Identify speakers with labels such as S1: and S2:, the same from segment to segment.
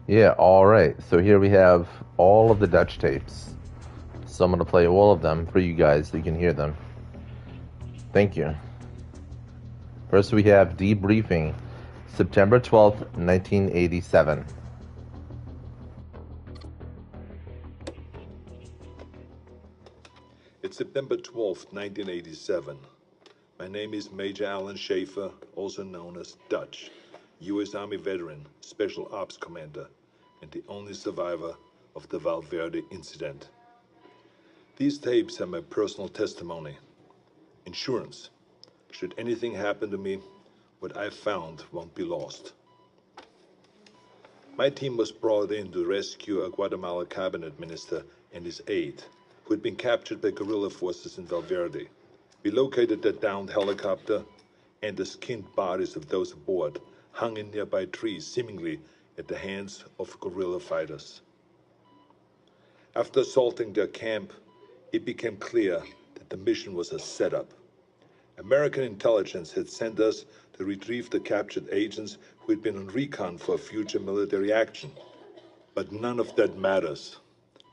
S1: Yeah, all right. So here we have all of the Dutch tapes. So I'm going to play all of them for you guys so you can hear them. Thank you. First, we have Debriefing, September 12th, 1987.
S2: It's September 12th, 1987. My name is Major Alan Schaefer, also known as Dutch, U.S. Army veteran, Special Ops Commander, and the only survivor of the Valverde incident. These tapes are my personal testimony. Insurance. Should anything happen to me, what I found won't be lost. My team was brought in to rescue a Guatemala cabinet minister and his aide, who had been captured by guerrilla forces in Valverde. We located the downed helicopter, and the skinned bodies of those aboard hung in nearby trees, seemingly at the hands of guerrilla fighters. After assaulting their camp, it became clear that the mission was a setup. American intelligence had sent us to retrieve the captured agents who had been on recon for future military action. But none of that matters,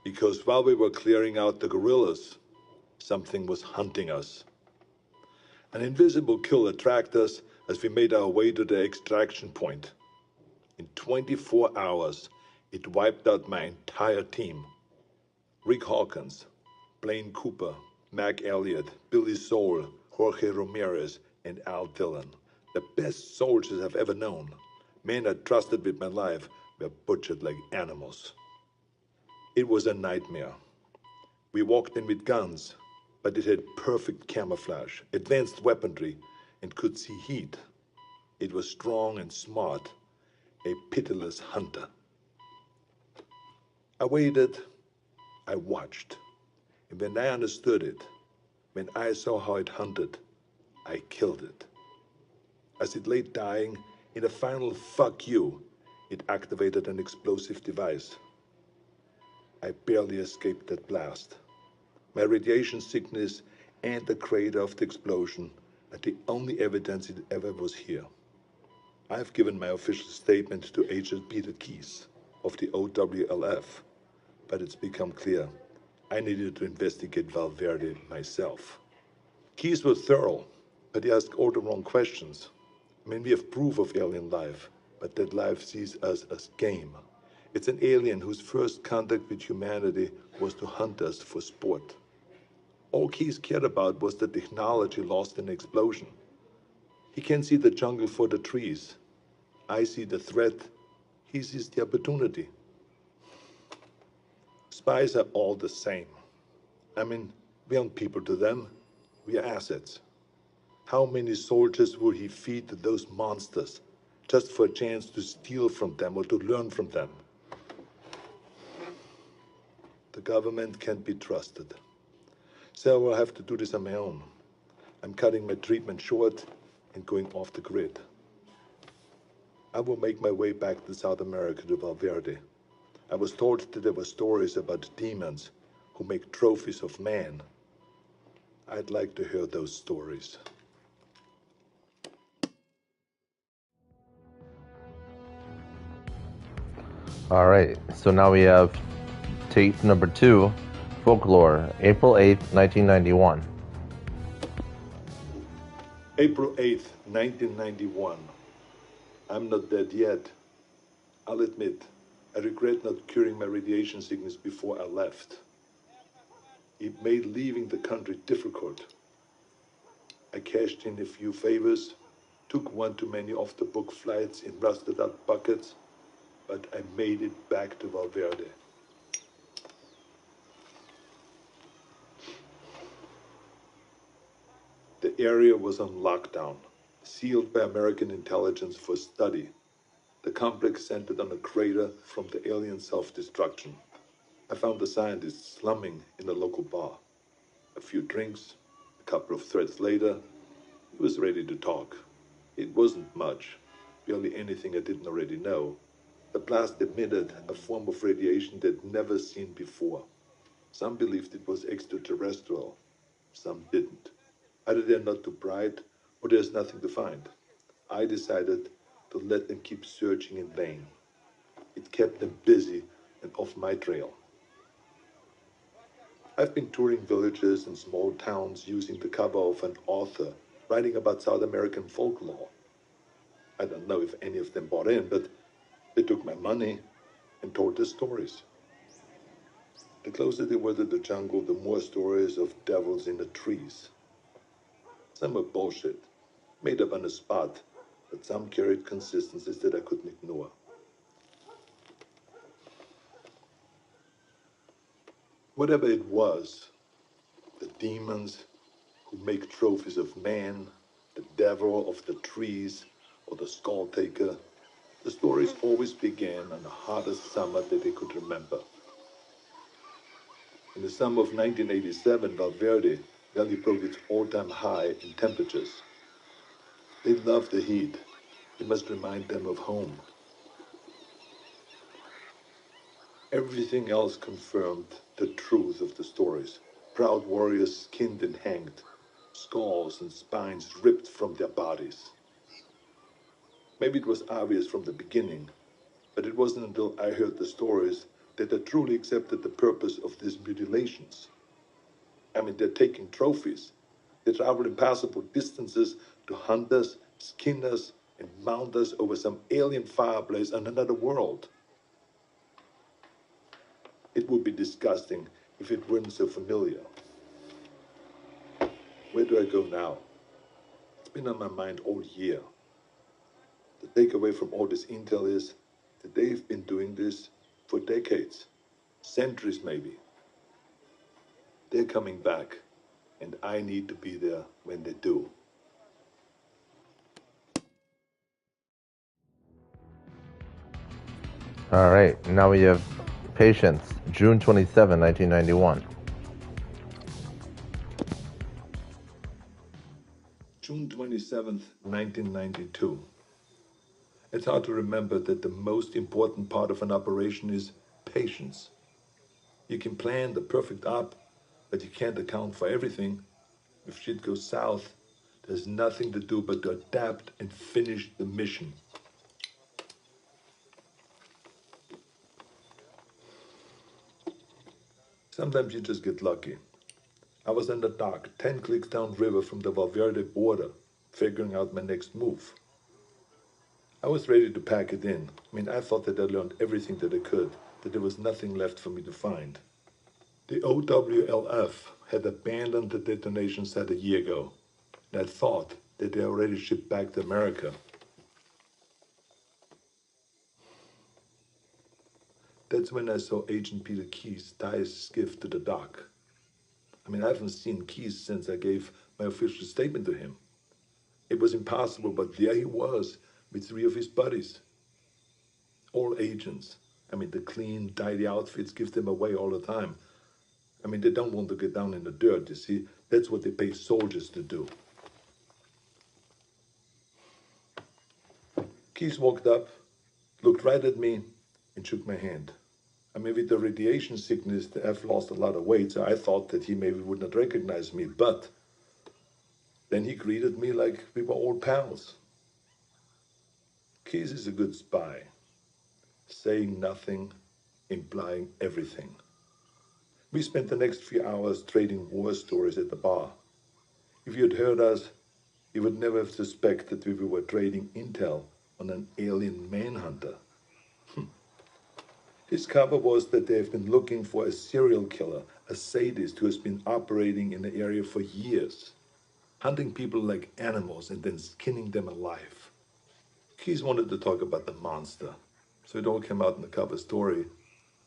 S2: because while we were clearing out the guerrillas, something was hunting us. An invisible killer tracked us as we made our way to the extraction point. In 24 hours, it wiped out my entire team. Rick Hawkins, Blaine Cooper, Mac Elliott, Billy Soul, Jorge Ramirez, and Al Dillon. The best soldiers I've ever known. Men I trusted with my life were butchered like animals. It was a nightmare. We walked in with guns, but it had perfect camouflage, advanced weaponry, and could see heat. It was strong and smart, a pitiless hunter. I waited, I watched, and when I understood it, when I saw how it hunted, I killed it. As it lay dying, in a final fuck you, it activated an explosive device. I barely escaped that blast. My radiation sickness and the crater of the explosion are the only evidence it ever was here. I have given my official statement to Agent Peter Keyes of the OWLF, but it's become clear I needed to investigate Valverde myself. Keyes was thorough, but he asked all the wrong questions. I mean, we have proof of alien life, but that life sees us as game. It's an alien whose first contact with humanity was to hunt us for sport. All Keyes cared about was the technology lost in the explosion. He can see the jungle for the trees. I see the threat. He sees the opportunity. Spies are all the same. I mean, we aren't people to them. We are assets. How many soldiers will he feed to those monsters just for a chance to steal from them or to learn from them? The government can't be trusted. So I will have to do this on my own. I'm cutting my treatment short and going off the grid. I will make my way back to South America to Valverde. I was told that there were stories about demons who make trophies of man. I'd like to hear those stories.
S1: All right. So now we have tape number 2, Folklore, April 8th, 1991.
S2: April 8th, 1991. I'm not dead yet. I'll admit, I regret not curing my radiation sickness before I left. It made leaving the country difficult. I cashed in a few favors, took one too many off-the-book flights in rusted-out buckets, but I made it back to Valverde. The area was on lockdown, sealed by American intelligence for study. The complex centered on a crater from the alien self-destruction. I found the scientists slumming in a local bar. A few drinks, a couple of threads later, he was ready to talk. It wasn't much, barely anything I didn't already know. The blast emitted a form of radiation they'd never seen before. Some believed it was extraterrestrial, some didn't. Either they're not too bright, or there's nothing to find. I decided to let them keep searching in vain. It kept them busy and off my trail. I've been touring villages and small towns using the cover of an author writing about South American folklore. I don't know if any of them bought in, but they took my money and told their stories. The closer they were to the jungle, the more stories of devils in the trees. Some were bullshit, made up on the spot, but some carried consistencies that I couldn't ignore. Whatever it was, the demons who make trophies of man, the devil of the trees, or the skull taker, the stories always began on the hottest summer that they could remember. In the summer of 1987, Valverde Valley broke its all-time high in temperatures. They love the heat. It must remind them of home. Everything else confirmed the truth of the stories. Proud warriors skinned and hanged, skulls and spines ripped from their bodies. Maybe it was obvious from the beginning, but it wasn't until I heard the stories that I truly accepted the purpose of these mutilations. I mean, they're taking trophies. They travel impassable distances to hunt us, skin us, and mount us over some alien fireplace on another world. It would be disgusting if it weren't so familiar. Where do I go now? It's been on my mind all year. The takeaway from all this intel is that they've been doing this for decades, centuries maybe. They're coming back, and I need to be there when they do.
S1: All right, now we have Patience, June 27, 1991.
S2: June 27th, 1992. It's hard to remember that the most important part of an operation is patience. You can plan the perfect op, but you can't account for everything. If shit goes south, there's nothing to do but to adapt and finish the mission. Sometimes you just get lucky. I was in the dock, 10 clicks downriver from the Valverde border, figuring out my next move. I was ready to pack it in. I mean, I thought that I learned everything that I could, that there was nothing left for me to find. The OWLF had abandoned the detonation site a year ago, and I thought that they already shipped back to America. That's when I saw Agent Peter Keyes tie his skiff to the dock. I mean, I haven't seen Keyes since I gave my official statement to him. It was impossible, but there he was, with 3 of his buddies. All agents. I mean, the clean, tidy outfits give them away all the time. I mean, they don't want to get down in the dirt, you see. That's what they pay soldiers to do. Keyes walked up, looked right at me, and shook my hand. I mean, with the radiation sickness, I've lost a lot of weight, so I thought that he maybe would not recognize me, but then he greeted me like we were old pals. Keyes is a good spy, saying nothing, implying everything. We spent the next few hours trading war stories at the bar. If you had heard us, you would never have suspected we were trading intel on an alien manhunter. His cover was that they have been looking for a serial killer, a sadist who has been operating in the area for years, hunting people like animals and then skinning them alive. Keyes wanted to talk about the monster, so it all came out in the cover story.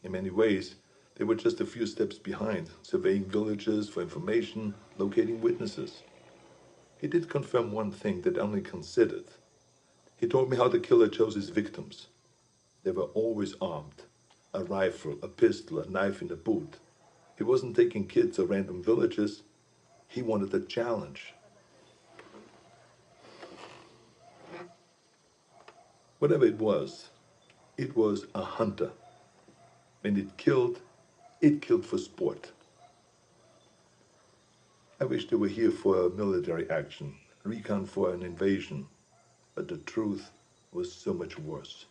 S2: In many ways, they were just a few steps behind, surveying villages for information, locating witnesses. He did confirm one thing that I only considered. He told me how the killer chose his victims. They were always armed. A rifle, a pistol, a knife in the boot. He wasn't taking kids or random villages. He wanted a challenge. Whatever it was a hunter. When it killed for sport. I wish they were here for a military action, recon for an invasion. But the truth was so much worse.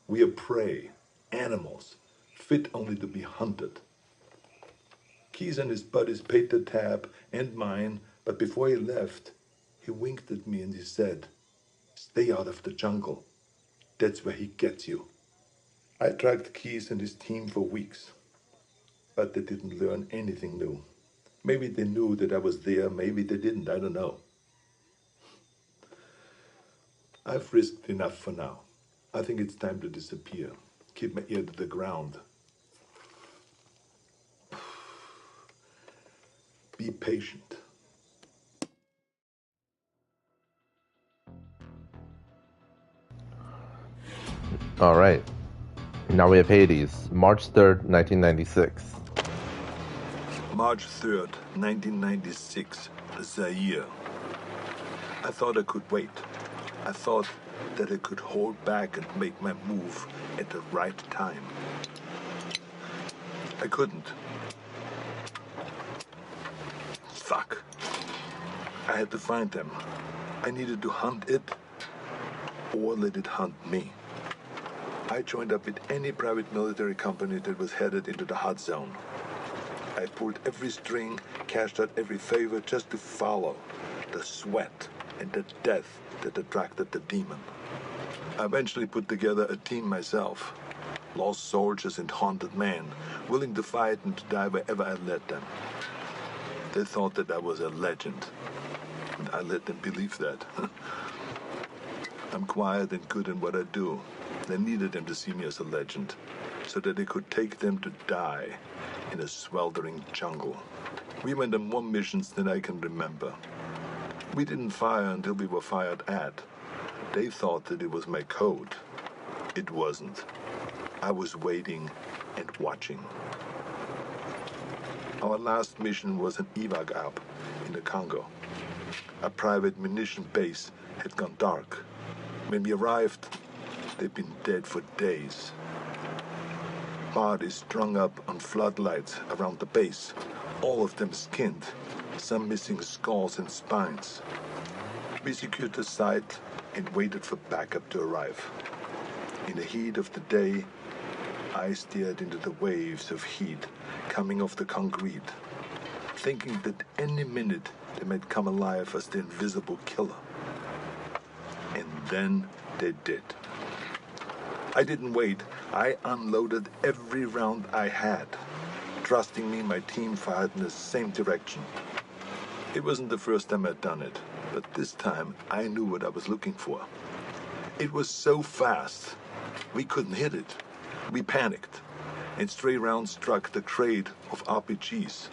S2: We are prey. animals, fit only to be hunted. Keys and his buddies paid the tab and mine, but before he left, he winked at me and he said, "Stay out of the jungle. That's where he gets you." I tracked Keys and his team for weeks, but they didn't learn anything new. Maybe they knew that I was there, maybe they didn't, I don't know. I've risked enough for now. I think it's time to disappear. Keep my ear to the ground. Be patient.
S1: All right. Now we have Hades, March 3rd, 1996.
S2: March 3rd, 1996, Zaire. I thought I could wait. I thought that I could hold back and make my move at the right time. I couldn't. Fuck. I had to find them. I needed to hunt it or let it hunt me. I joined up with any private military company that was headed into the hot zone. I pulled every string, cashed out every favor just to follow the sweat and the death that attracted the demon. I eventually put together a team myself. Lost soldiers and haunted men, willing to fight and to die wherever I led them. They thought that I was a legend, and I let them believe that. I'm quiet and good in what I do. They needed them to see me as a legend, so that they could take them to die in a sweltering jungle. We went on more missions than I can remember. We didn't fire until we were fired at. They thought that it was my code. It wasn't. I was waiting and watching. Our last mission was an evac op in the Congo. A private munition base had gone dark. When we arrived, they'd been dead for days. Bodies strung up on floodlights around the base, all of them skinned, some missing skulls and spines. We secured the site and waited for backup to arrive. In the heat of the day, I stared into the waves of heat coming off the concrete, thinking that any minute they might come alive as the invisible killer. And then they did. I didn't wait. I unloaded every round I had. Trusting me, my team fired in the same direction. It wasn't the first time I'd done it, but this time I knew what I was looking for. It was so fast, we couldn't hit it. We panicked, and stray rounds struck the crate of RPGs.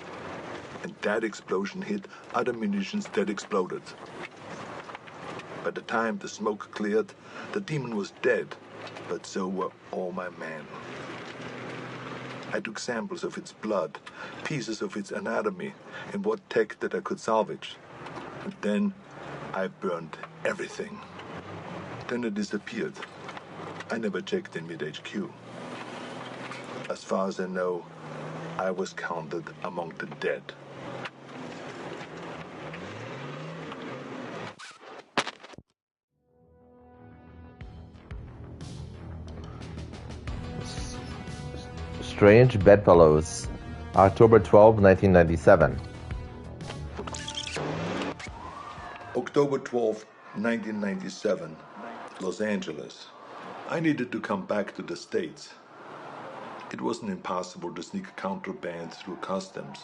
S2: And that explosion hit other munitions that exploded. By the time the smoke cleared, the demon was dead, but so were all my men. I took samples of its blood, pieces of its anatomy, and what tech that I could salvage. And then I burned everything. Then it disappeared. I never checked in with HQ. As far as I know, I was counted among the dead.
S1: Strange Bedfellows, October 12, 1997.
S2: October 12, 1997, Los Angeles. I needed to come back to the States. It wasn't impossible to sneak contraband through customs,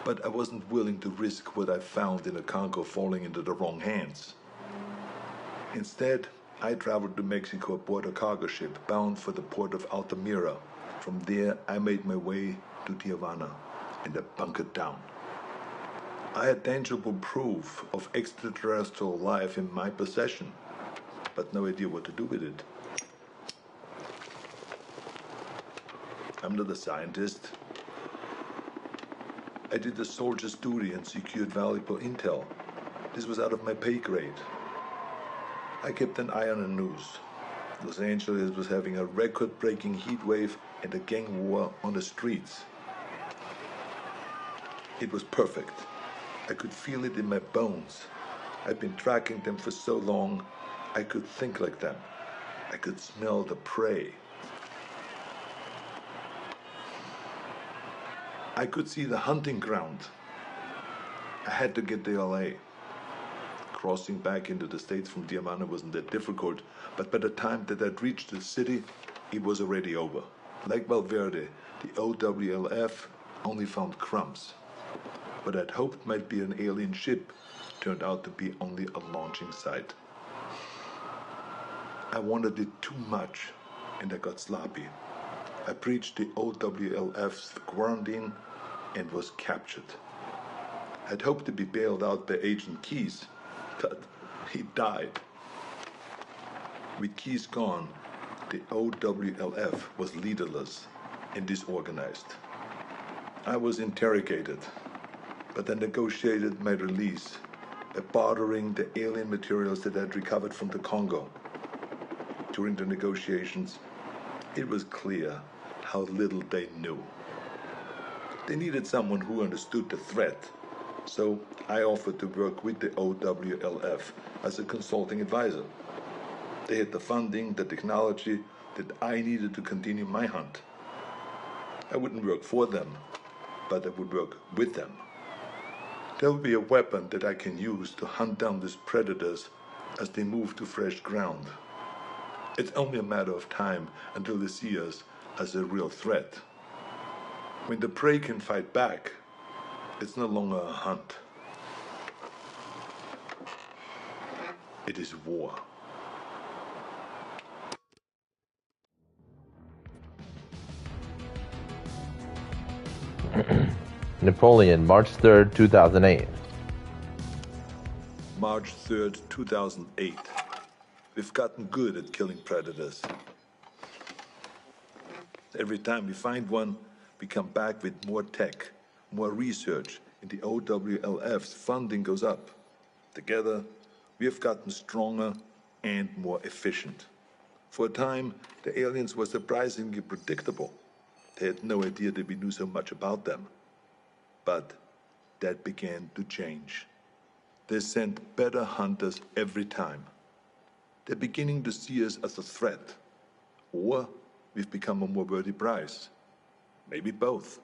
S2: but I wasn't willing to risk what I found in the Congo falling into the wrong hands. Instead, I traveled to Mexico aboard a cargo ship bound for the port of Altamira. From there, I made my way to Tijuana, and I bunkered down. I had tangible proof of extraterrestrial life in my possession, but no idea what to do with it. I'm not a scientist. I did a soldier's duty and secured valuable intel. This was out of my pay grade. I kept an eye on the news. Los Angeles was having a record-breaking heat wave and a gang war on the streets. It was perfect. I could feel it in my bones. I'd been tracking them for so long, I could think like them. I could smell the prey. I could see the hunting ground. I had to get to LA. Crossing back into the States from Diamante wasn't that difficult, but by the time that I'd reached the city, it was already over. Like Valverde, the OWLF only found crumbs. What I'd hoped might be an alien ship turned out to be only a launching site. I wanted it too much, and I got sloppy. I breached the OWLF's quarantine and was captured. I'd hoped to be bailed out by Agent Keys, but he died. With Keys gone, the OWLF was leaderless and disorganized. I was interrogated, but I negotiated my release by bartering the alien materials that I'd recovered from the Congo. During the negotiations, it was clear how little they knew. They needed someone who understood the threat, so I offered to work with the OWLF as a consulting advisor. They had the funding, the technology that I needed to continue my hunt. I wouldn't work for them, but I would work with them. There will be a weapon that I can use to hunt down these predators as they move to fresh ground. It's only a matter of time until they see us as a real threat. When the prey can fight back, it's no longer a hunt. It is war.
S1: Napoleon, March 3rd, 2008.
S2: March 3rd, 2008. We've gotten good at killing predators. Every time we find one, we come back with more tech, more research, and the OWLF's funding goes up. Together, we have gotten stronger and more efficient. For a time, the aliens were surprisingly predictable. They had no idea that we knew so much about them. But that began to change. They sent better hunters every time. They're beginning to see us as a threat. Or we've become a more worthy prize. Maybe both.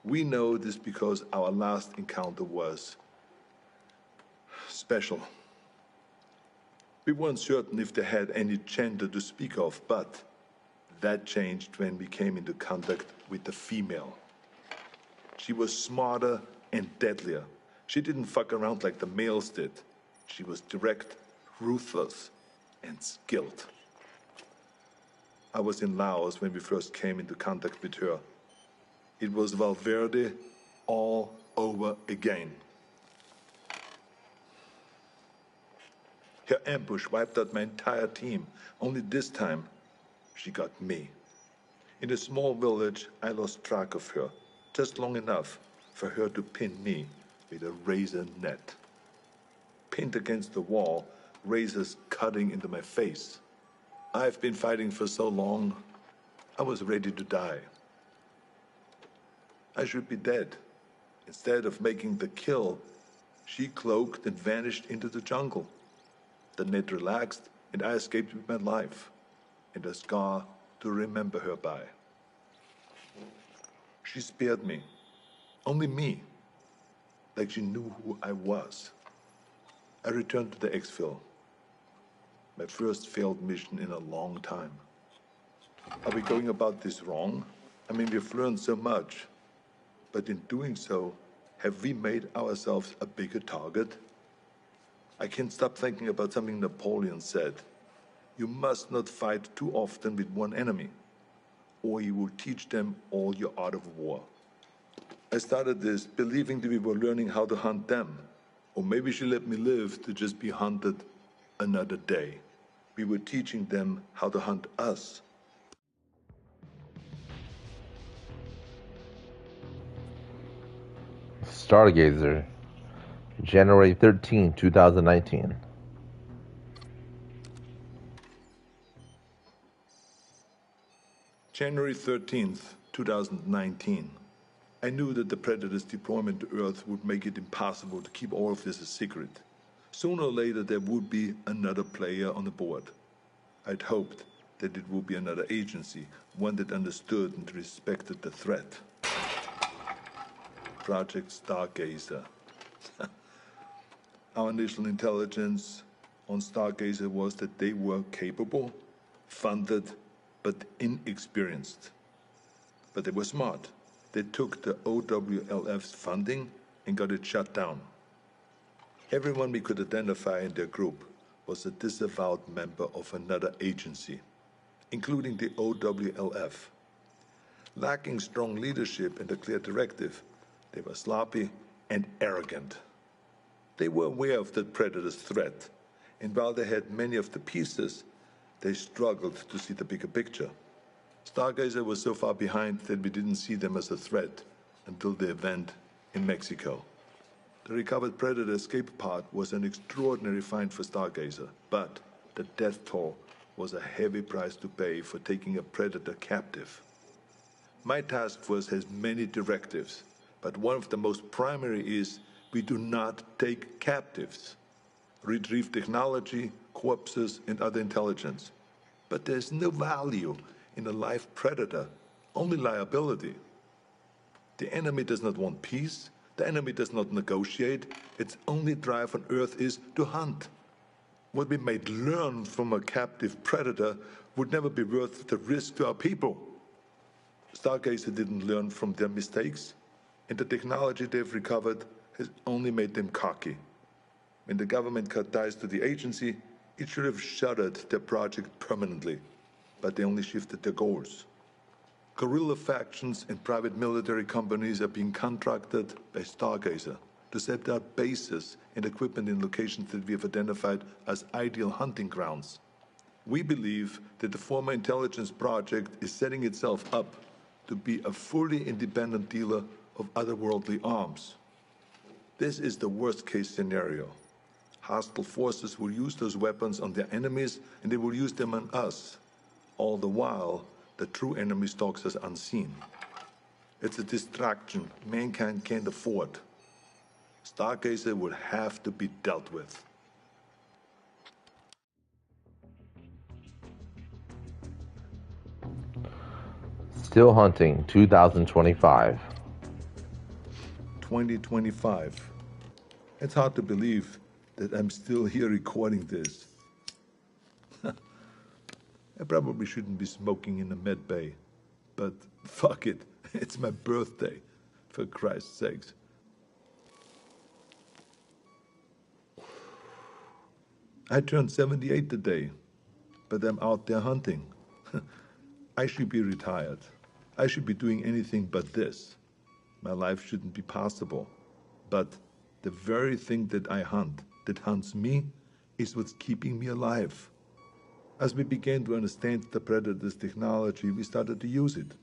S2: We know this because our last encounter was special. We weren't certain if they had any gender to speak of, but that changed when we came into contact with the female. She was smarter and deadlier. She didn't fuck around like the males did. She was direct, ruthless, and skilled. I was in Laos when we first came into contact with her. It was Valverde all over again. Her ambush wiped out my entire team. Only this time, she got me. In a small village, I lost track of her, just long enough for her to pin me with a razor net. Pinned against the wall, razors cutting into my face. I've been fighting for so long, I was ready to die. I should be dead. Instead of making the kill, she cloaked and vanished into the jungle. The net relaxed, and I escaped with my life, and a scar to remember her by. She spared me. Only me. Like she knew who I was. I returned to the exfil. My first failed mission in a long time. Are we going about this wrong? I mean, we've learned so much. But in doing so, have we made ourselves a bigger target? I can't stop thinking about something Napoleon said. You must not fight too often with one enemy, or you will teach them all your art of war. I started this believing that we were learning how to hunt them, or maybe she let me live to just be hunted another day. We were teaching them how to hunt us.
S1: Stargazer, January 13, 2019.
S2: January 13th, 2019. I knew that the Predator's deployment to Earth would make it impossible to keep all of this a secret. Sooner or later, there would be another player on the board. I'd hoped that it would be another agency, one that understood and respected the threat. Project Stargazer. Our initial intelligence on Stargazer was that they were capable, funded, but inexperienced. But they were smart. They took the OWLF's funding and got it shut down. Everyone we could identify in their group was a disavowed member of another agency, including the OWLF. Lacking strong leadership and a clear directive, they were sloppy and arrogant. They were aware of the Predator's threat, and while they had many of the pieces, they struggled to see the bigger picture. Stargazer was so far behind that we didn't see them as a threat until the event in Mexico. The recovered Predator escape pod was an extraordinary find for Stargazer, but the death toll was a heavy price to pay for taking a Predator captive. My task force has many directives, but one of the most primary is we do not take captives. Retrieve technology, corpses, and other intelligence. But there's no value in a live Predator, only liability. The enemy does not want peace. The enemy does not negotiate. Its only drive on Earth is to hunt. What we might learn from a captive Predator would never be worth the risk to our people. Stargazer didn't learn from their mistakes, and the technology they've recovered has only made them cocky. When the government cut ties to the agency, it should have shuttered their project permanently, but they only shifted their goals. Guerrilla factions and private military companies are being contracted by Stargazer to set up bases and equipment in locations that we have identified as ideal hunting grounds. We believe that the former intelligence project is setting itself up to be a fully independent dealer of otherworldly arms. This is the worst-case scenario. Hostile forces will use those weapons on their enemies, and they will use them on us. All the while, the true enemy stalks us unseen. It's a distraction mankind can't afford. Stargazer will have to be dealt with.
S1: Still hunting 2025.
S2: 2025. It's hard to believe that I'm still here recording this. I probably shouldn't be smoking in the med bay, but fuck it, it's my birthday, for Christ's sakes. I turned 78 today, but I'm out there hunting. I should be retired. I should be doing anything but this. My life shouldn't be possible. But the very thing that I hunt, that hunts me, is what's keeping me alive. As we began to understand the Predator's technology, we started to use it.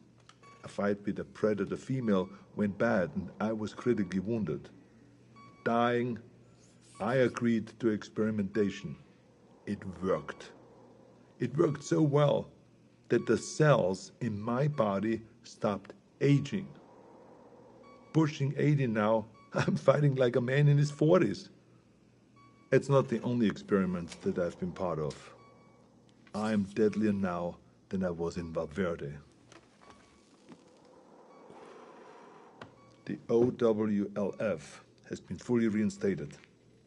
S2: A fight with a Predator female went bad and I was critically wounded. Dying, I agreed to experimentation. It worked. It worked so well that the cells in my body stopped aging. Pushing 80 now, I'm fighting like a man in his 40s. It's not the only experiment that I've been part of. I'm deadlier now than I was in Valverde. The OWLF has been fully reinstated.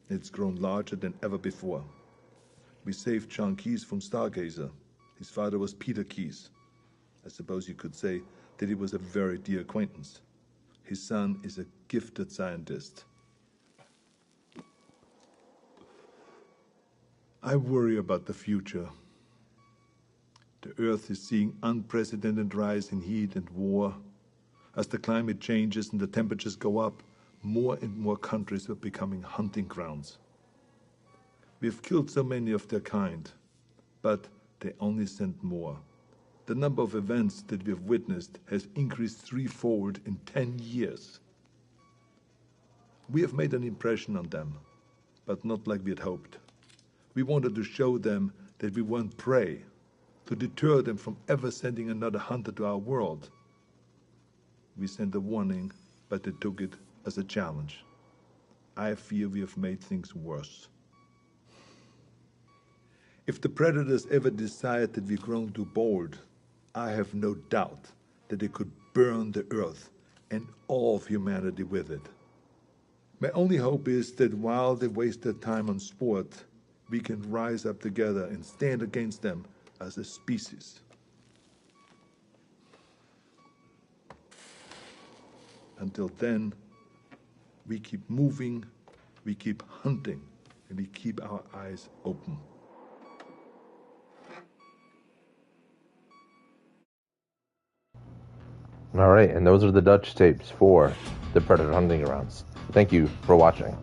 S2: It's grown larger than ever before. We saved John Keyes from Stargazer. His father was Peter Keyes. I suppose you could say that he was a very dear acquaintance. His son is a gifted scientist. I worry about the future. The Earth is seeing unprecedented rise in heat and war. As the climate changes and the temperatures go up, more and more countries are becoming hunting grounds. We've killed so many of their kind, but they only send more. The number of events that we've witnessed has increased threefold in 10 years. We have made an impression on them, but not like we had hoped. We wanted to show them that we weren't prey, to deter them from ever sending another hunter to our world. We sent a warning, but they took it as a challenge. I fear we have made things worse. If the predators ever decide that we've grown too bold, I have no doubt that they could burn the earth and all of humanity with it. My only hope is that while they waste their time on sport, we can rise up together and stand against them as a species. Until then, we keep moving, we keep hunting, and we keep our eyes open.
S1: All right, and those are the Dutch tapes for the Predator Hunting Grounds. Thank you for watching.